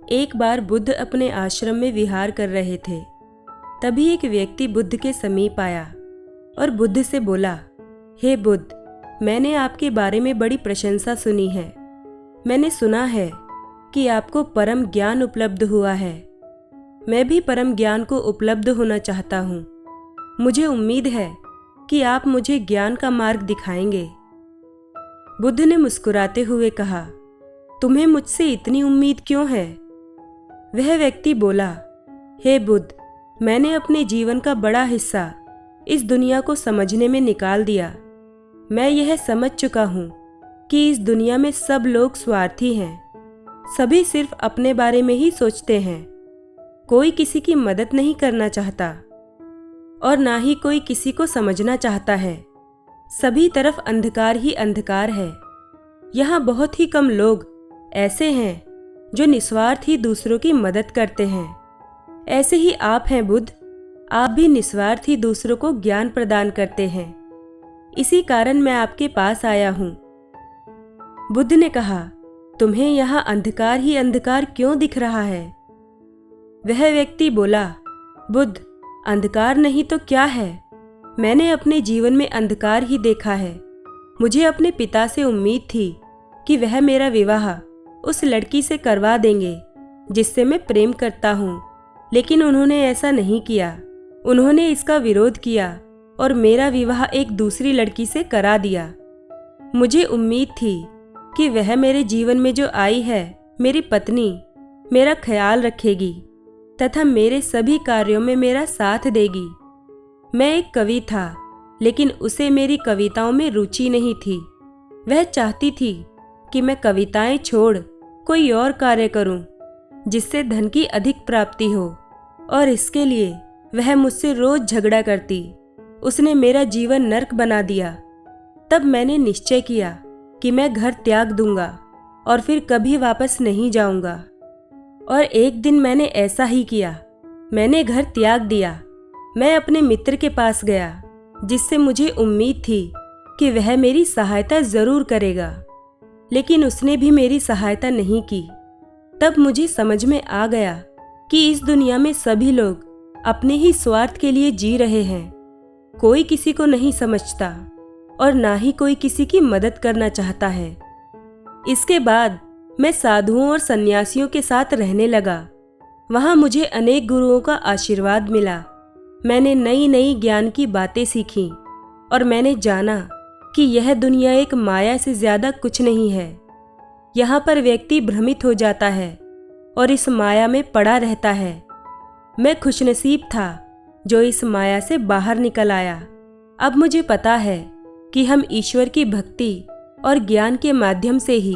एक बार बुद्ध अपने आश्रम में विहार कर रहे थे। तभी एक व्यक्ति बुद्ध के समीप आया और बुद्ध से बोला, हे बुद्ध, मैंने आपके बारे में बड़ी प्रशंसा सुनी है। मैंने सुना है कि आपको परम ज्ञान उपलब्ध हुआ है। मैं भी परम ज्ञान को उपलब्ध होना चाहता हूँ। मुझे उम्मीद है कि आप मुझे ज्ञान का मार्ग दिखाएंगे। बुद्ध ने मुस्कुराते हुए कहा, तुम्हें मुझसे इतनी उम्मीद क्यों है? वह व्यक्ति बोला, हे बुद्ध, मैंने अपने जीवन का बड़ा हिस्सा इस दुनिया को समझने में निकाल दिया। मैं यह समझ चुका हूँ कि इस दुनिया में सब लोग स्वार्थी हैं। सभी सिर्फ अपने बारे में ही सोचते हैं। कोई किसी की मदद नहीं करना चाहता और ना ही कोई किसी को समझना चाहता है। सभी तरफ अंधकार ही अंधकार है। यहाँ बहुत ही कम लोग ऐसे हैं जो निस्वार्थ ही दूसरों की मदद करते हैं। ऐसे ही आप हैं बुद्ध। आप भी निस्वार्थ ही दूसरों को ज्ञान प्रदान करते हैं। इसी कारण मैं आपके पास आया हूँ। बुद्ध ने कहा, तुम्हें यहाँ अंधकार ही अंधकार क्यों दिख रहा है? वह व्यक्ति बोला, बुद्ध, अंधकार नहीं तो क्या है? मैंने अपने जीवन में अंधकार ही देखा है। मुझे अपने पिता से उम्मीद थी कि वह मेरा विवाह उस लड़की से करवा देंगे जिससे मैं प्रेम करता हूँ, लेकिन उन्होंने ऐसा नहीं किया। उन्होंने इसका विरोध किया और मेरा विवाह एक दूसरी लड़की से करा दिया। मुझे उम्मीद थी कि वह मेरे जीवन में जो आई है, मेरी पत्नी, मेरा ख्याल रखेगी तथा मेरे सभी कार्यों में मेरा साथ देगी। मैं एक कवि था, लेकिन उसे मेरी कविताओं में रुचि नहीं थी। वह चाहती थी कि मैं कविताएं छोड़ कोई और कार्य करूं, जिससे धन की अधिक प्राप्ति हो, और इसके लिए वह मुझसे रोज झगड़ा करती। उसने मेरा जीवन नर्क बना दिया। तब मैंने निश्चय किया कि मैं घर त्याग दूंगा और फिर कभी वापस नहीं जाऊंगा। और एक दिन मैंने ऐसा ही किया। मैंने घर त्याग दिया। मैं अपने मित्र के पास गया, जिससे मुझे उम्मीद थी कि वह मेरी सहायता जरूर करेगा, लेकिन उसने भी मेरी सहायता नहीं की। तब मुझे समझ में आ गया कि इस दुनिया में सभी लोग अपने ही स्वार्थ के लिए जी रहे हैं। कोई किसी को नहीं समझता और ना ही कोई किसी की मदद करना चाहता है। इसके बाद मैं साधुओं और सन्यासियों के साथ रहने लगा। वहाँ मुझे अनेक गुरुओं का आशीर्वाद मिला। मैंने नई नई ज्ञान की बातें सीखी और मैंने जाना कि यह दुनिया एक माया से ज्यादा कुछ नहीं है। यहाँ पर व्यक्ति भ्रमित हो जाता है और इस माया में पड़ा रहता है। मैं खुशनसीब था जो इस माया से बाहर निकल आया। अब मुझे पता है कि हम ईश्वर की भक्ति और ज्ञान के माध्यम से ही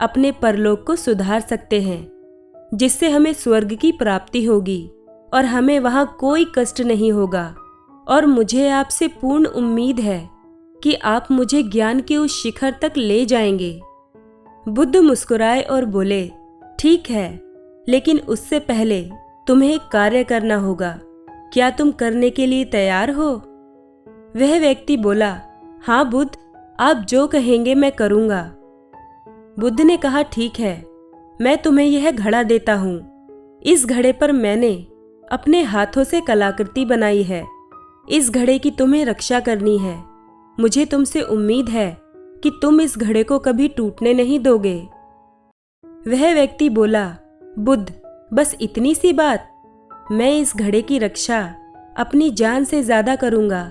अपने परलोक को सुधार सकते हैं, जिससे हमें स्वर्ग की प्राप्ति होगी और हमें वहाँ कोई कष्ट नहीं होगा। और मुझे आपसे पूर्ण उम्मीद है कि आप मुझे ज्ञान के उस शिखर तक ले जाएंगे। बुद्ध मुस्कुराए और बोले, ठीक है, लेकिन उससे पहले तुम्हें एक कार्य करना होगा। क्या तुम करने के लिए तैयार हो? वह व्यक्ति बोला, हाँ बुद्ध, आप जो कहेंगे मैं करूँगा। बुद्ध ने कहा, ठीक है, मैं तुम्हें यह घड़ा देता हूँ। इस घड़े पर मैंने अपने हाथों से कलाकृति बनाई है। इस घड़े की तुम्हें रक्षा करनी है। मुझे तुमसे उम्मीद है कि तुम इस घड़े को कभी टूटने नहीं दोगे। वह व्यक्ति बोला, बुद्ध, बस इतनी सी बात? मैं इस घड़े की रक्षा अपनी जान से ज्यादा करूंगा।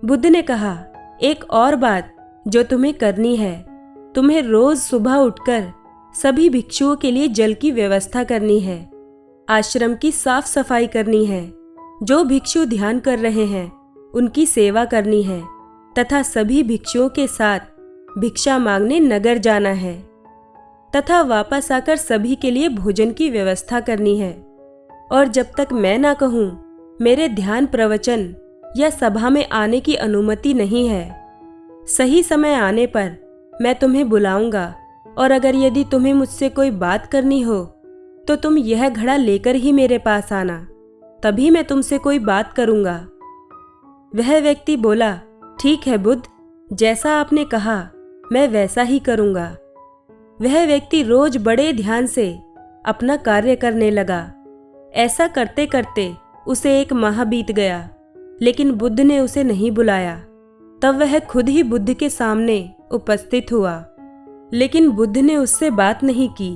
बुद्ध ने कहा, एक और बात जो तुम्हें करनी है, तुम्हें रोज सुबह उठकर सभी भिक्षुओं के लिए जल की व्यवस्था करनी है। आश्रम की साफ सफाई करनी है। जो भिक्षु ध्यान कर रहे हैं उनकी सेवा करनी है तथा सभी भिक्षुओं के साथ भिक्षा मांगने नगर जाना है तथा वापस आकर सभी के लिए भोजन की व्यवस्था करनी है। और जब तक मैं ना कहूँ, मेरे ध्यान प्रवचन या सभा में आने की अनुमति नहीं है। सही समय आने पर मैं तुम्हें बुलाऊंगा और अगर यदि तुम्हें मुझसे कोई बात करनी हो तो तुम यह घड़ा लेकर ही मेरे पास आना, तभी मैं तुमसे कोई बात करूंगा। वह व्यक्ति बोला, ठीक है बुद्ध, जैसा आपने कहा मैं वैसा ही करूंगा। वह व्यक्ति रोज बड़े ध्यान से अपना कार्य करने लगा। ऐसा करते करते उसे 1 माह बीत गया, लेकिन बुद्ध ने उसे नहीं बुलाया। तब वह खुद ही बुद्ध के सामने उपस्थित हुआ, लेकिन बुद्ध ने उससे बात नहीं की।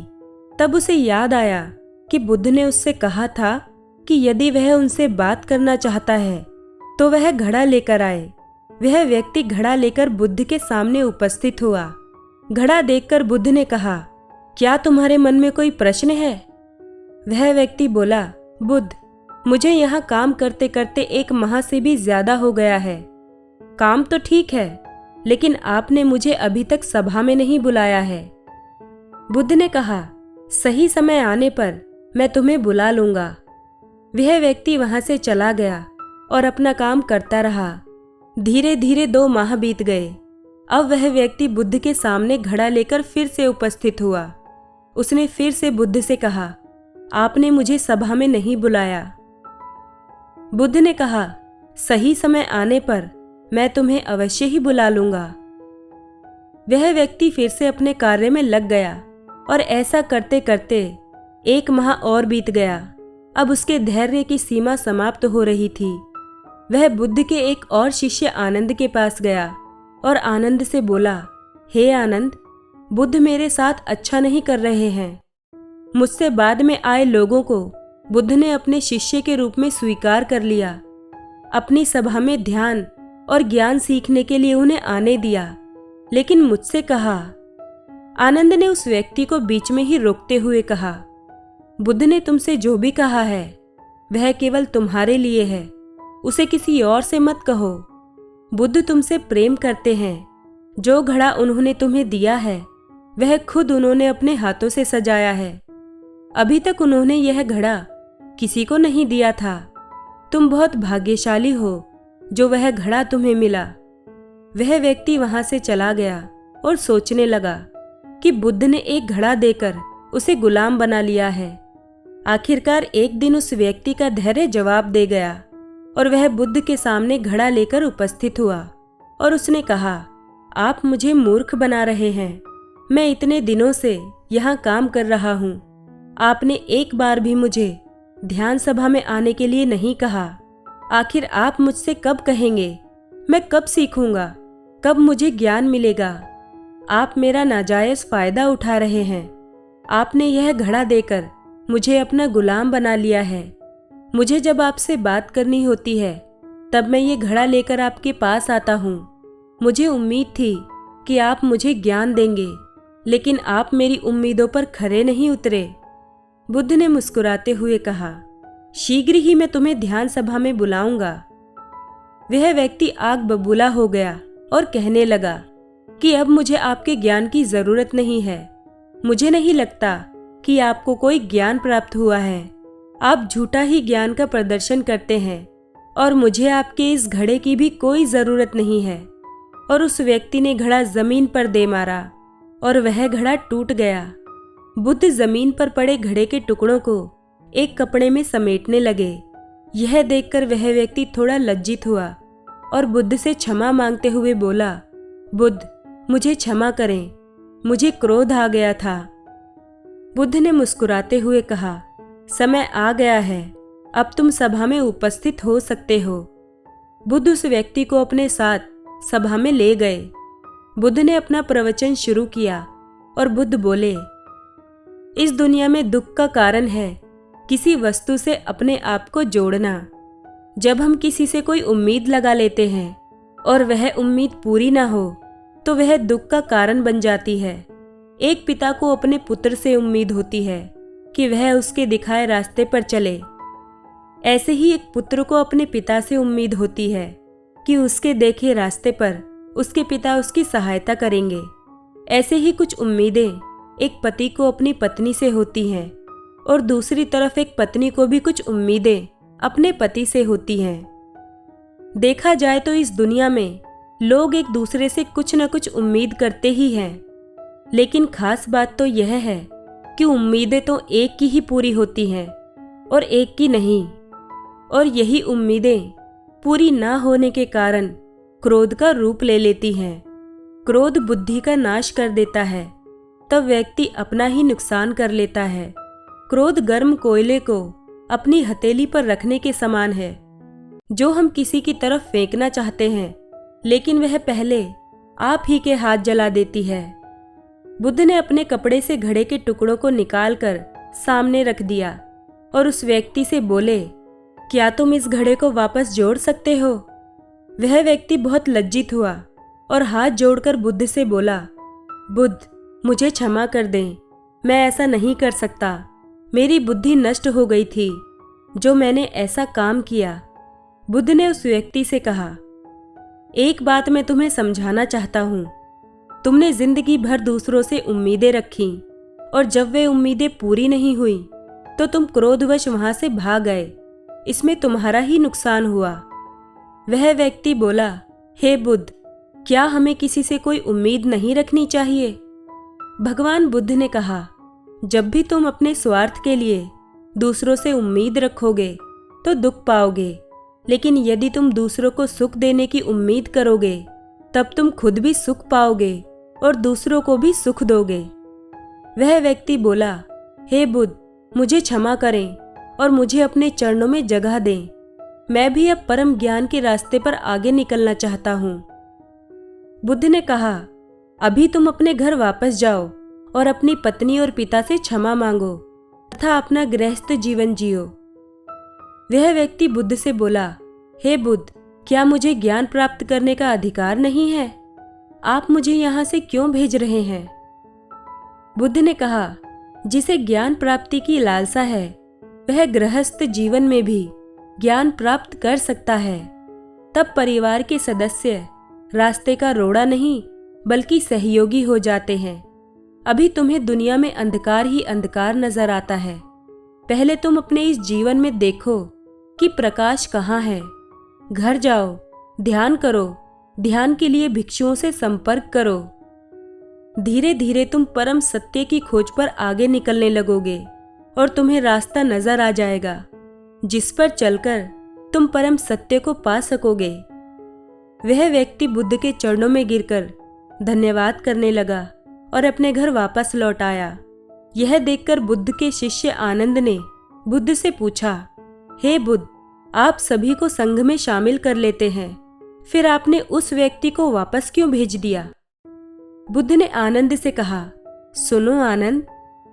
तब उसे याद आया कि बुद्ध ने उससे कहा था कि यदि वह उनसे बात करना चाहता है तो वह घड़ा लेकर आए। वह व्यक्ति घड़ा लेकर बुद्ध के सामने उपस्थित हुआ। घड़ा देखकर बुद्ध ने कहा, क्या तुम्हारे मन में कोई प्रश्न है? वह व्यक्ति बोला, बुद्ध, मुझे यहाँ काम करते करते 1 माह से भी ज्यादा हो गया है। काम तो ठीक है, लेकिन आपने मुझे अभी तक सभा में नहीं बुलाया है। बुद्ध ने कहा, सही समय आने पर मैं तुम्हें बुला लूंगा। वह व्यक्ति वहां से चला गया और अपना काम करता रहा। धीरे धीरे 2 माह बीत गए। अब वह व्यक्ति बुद्ध के सामने घड़ा लेकर फिर से उपस्थित हुआ। उसने फिर से बुद्ध से कहा, आपने मुझे सभा में नहीं बुलाया। बुद्ध ने कहा, सही समय आने पर मैं तुम्हें अवश्य ही बुला लूंगा। वह व्यक्ति फिर से अपने कार्य में लग गया और ऐसा करते करते 1 माह और बीत गया। अब उसके धैर्य की सीमा समाप्त हो रही थी। वह बुद्ध के एक और शिष्य आनंद के पास गया और आनंद से बोला, हे आनंद, बुद्ध मेरे साथ अच्छा नहीं कर रहे हैं। मुझसे बाद में आए लोगों को बुद्ध ने अपने शिष्य के रूप में स्वीकार कर लिया। अपनी सभा में ध्यान और ज्ञान सीखने के लिए उन्हें आने दिया, लेकिन मुझसे कहा। आनंद ने उस व्यक्ति को बीच में ही रोकते हुए कहा, बुद्ध ने तुमसे जो भी कहा है वह केवल तुम्हारे लिए है, उसे किसी और से मत कहो। बुद्ध तुमसे प्रेम करते हैं। जो घड़ा उन्होंने तुम्हें दिया है वह खुद उन्होंने अपने हाथों से सजाया है। अभी तक उन्होंने यह घड़ा किसी को नहीं दिया था। तुम बहुत भाग्यशाली हो जो वह घड़ा तुम्हें मिला। वह व्यक्ति वहां से चला गया और सोचने लगा कि बुद्ध ने एक घड़ा देकर उसे गुलाम बना लिया है। आखिरकार एक दिन उस व्यक्ति का धैर्य जवाब दे गया और वह बुद्ध के सामने घड़ा लेकर उपस्थित हुआ और उसने कहा, आप मुझे मूर्ख बना रहे हैं। मैं इतने दिनों से यहाँ काम कर रहा हूँ। आपने एक बार भी मुझे ध्यान सभा में आने के लिए नहीं कहा। आखिर आप मुझसे कब कहेंगे? मैं कब सीखूंगा? कब मुझे ज्ञान मिलेगा? आप मेरा नाजायज फायदा उठा रहे हैं। आपने यह घड़ा देकर मुझे अपना गुलाम बना लिया है। मुझे जब आपसे बात करनी होती है तब मैं ये घड़ा लेकर आपके पास आता हूँ। मुझे उम्मीद थी कि आप मुझे ज्ञान देंगे, लेकिन आप मेरी उम्मीदों पर खरे नहीं उतरे। बुद्ध ने मुस्कुराते हुए कहा, शीघ्र ही मैं तुम्हें ध्यान सभा में बुलाऊंगा। वह व्यक्ति आग बबूला हो गया और कहने लगा कि अब मुझे आपके ज्ञान की जरूरत नहीं है। मुझे नहीं लगता कि आपको कोई ज्ञान प्राप्त हुआ है। आप झूठा ही ज्ञान का प्रदर्शन करते हैं और मुझे आपके इस घड़े की भी कोई जरूरत नहीं है। और उस व्यक्ति ने घड़ा जमीन पर दे मारा और वह घड़ा टूट गया। बुद्ध जमीन पर पड़े घड़े के टुकड़ों को एक कपड़े में समेटने लगे। यह देखकर वह व्यक्ति थोड़ा लज्जित हुआ और बुद्ध से क्षमा मांगते हुए बोला, बुद्ध, मुझे क्षमा करें, मुझे क्रोध आ गया था। बुद्ध ने मुस्कुराते हुए कहा, समय आ गया है, अब तुम सभा में उपस्थित हो सकते हो। बुद्ध उस व्यक्ति को अपने साथ सभा में ले गए। बुद्ध ने अपना प्रवचन शुरू किया और बुद्ध बोले, इस दुनिया में दुख का कारण है किसी वस्तु से अपने आप को जोड़ना। जब हम किसी से कोई उम्मीद लगा लेते हैं और वह उम्मीद पूरी ना हो तो वह दुख का कारण बन जाती है। एक पिता को अपने पुत्र से उम्मीद होती है कि वह उसके दिखाए रास्ते पर चले। ऐसे ही एक पुत्र को अपने पिता से उम्मीद होती है कि उसके देखे रास्ते पर उसके पिता उसकी सहायता करेंगे। ऐसे ही कुछ उम्मीदें एक पति को अपनी पत्नी से होती हैं और दूसरी तरफ एक पत्नी को भी कुछ उम्मीदें अपने पति से होती हैं। देखा जाए तो इस दुनिया में लोग एक दूसरे से कुछ न कुछ उम्मीद करते ही हैं, लेकिन खास बात तो यह है कि उम्मीदें तो एक की ही पूरी होती हैं और एक की नहीं। और यही उम्मीदें पूरी ना होने के कारण क्रोध का रूप ले लेती हैं। क्रोध बुद्धि का नाश कर देता है, तब व्यक्ति अपना ही नुकसान कर लेता है। क्रोध गर्म कोयले को अपनी हथेली पर रखने के समान है, जो हम किसी की तरफ फेंकना चाहते हैं, लेकिन वह पहले आप ही के हाथ जला देती है। बुद्ध ने अपने कपड़े से घड़े के टुकड़ों को निकालकर सामने रख दिया और उस व्यक्ति से बोले, क्या तुम इस घड़े को वापस जोड़ सकते हो? वह व्यक्ति बहुत लज्जित हुआ और हाथ जोड़कर बुद्ध से बोला, बुद्ध, मुझे क्षमा कर दें, मैं ऐसा नहीं कर सकता। मेरी बुद्धि नष्ट हो गई थी जो मैंने ऐसा काम किया। बुद्ध ने उस व्यक्ति से कहा, एक बात मैं तुम्हें समझाना चाहता हूँ। तुमने जिंदगी भर दूसरों से उम्मीदें रखी और जब वे उम्मीदें पूरी नहीं हुई तो तुम क्रोधवश वहां से भाग गए। इसमें तुम्हारा ही नुकसान हुआ। वह व्यक्ति बोला, हे बुद्ध, क्या हमें किसी से कोई उम्मीद नहीं रखनी चाहिए? भगवान बुद्ध ने कहा, जब भी तुम अपने स्वार्थ के लिए दूसरों से उम्मीद रखोगे तो दुख पाओगे, लेकिन यदि तुम दूसरों को सुख देने की उम्मीद करोगे तब तुम खुद भी सुख पाओगे और दूसरों को भी सुख दोगे। वह व्यक्ति बोला, हे बुद्ध, मुझे क्षमा करें और मुझे अपने चरणों में जगह दें। मैं भी अब परम ज्ञान के रास्ते पर आगे निकलना चाहता हूँ। बुद्ध ने कहा, अभी तुम अपने घर वापस जाओ और अपनी पत्नी और पिता से क्षमा मांगो तथा अपना गृहस्थ जीवन जियो। वह व्यक्ति बुद्ध से बोला, हे बुद्ध, क्या मुझे ज्ञान प्राप्त करने का अधिकार नहीं है? आप मुझे यहाँ से क्यों भेज रहे हैं? बुद्ध ने कहा, जिसे ज्ञान प्राप्ति की लालसा है वह गृहस्थ जीवन में भी ज्ञान प्राप्त कर सकता है। तब परिवार के सदस्य रास्ते का रोड़ा नहीं बल्कि सहयोगी हो जाते हैं। अभी तुम्हें दुनिया में अंधकार ही अंधकार नजर आता है। पहले तुम अपने इस जीवन में देखो कि प्रकाश कहाँ है। घर जाओ, ध्यान करो, ध्यान के लिए भिक्षुओं से संपर्क करो। धीरे धीरे तुम परम सत्य की खोज पर आगे निकलने लगोगे और तुम्हें रास्ता नजर आ जाएगा जिस पर चलकर तुम परम सत्य को पा सकोगे। वह व्यक्ति बुद्ध के चरणों में गिरकर धन्यवाद करने लगा और अपने घर वापस लौट आया। यह देखकर बुद्ध के शिष्य आनंद ने बुद्ध से पूछा, हे बुद्ध, आप सभी को संघ में शामिल कर लेते हैं, फिर आपने उस व्यक्ति को वापस क्यों भेज दिया? बुद्ध ने आनंद से कहा, सुनो आनंद,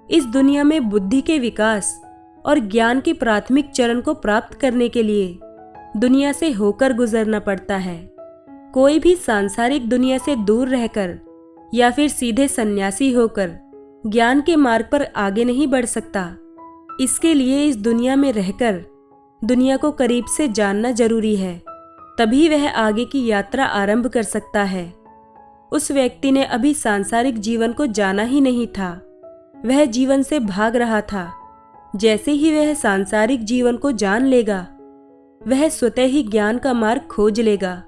इस दुनिया में बुद्धि के विकास और ज्ञान के प्राथमिक चरण को प्राप्त करने के लिए दुनिया से होकर गुजरना पड़ता है। कोई भी सांसारिक दुनिया से दूर रहकर या फिर सीधे सन्यासी होकर ज्ञान के मार्ग पर आगे नहीं बढ़ सकता। इसके लिए इस दुनिया में रहकर दुनिया को करीब से जानना जरूरी है, तभी वह आगे की यात्रा आरंभ कर सकता है। उस व्यक्ति ने अभी सांसारिक जीवन को जाना ही नहीं था, वह जीवन से भाग रहा था। जैसे ही वह सांसारिक जीवन को जान लेगा, वह स्वतः ही ज्ञान का मार्ग खोज लेगा।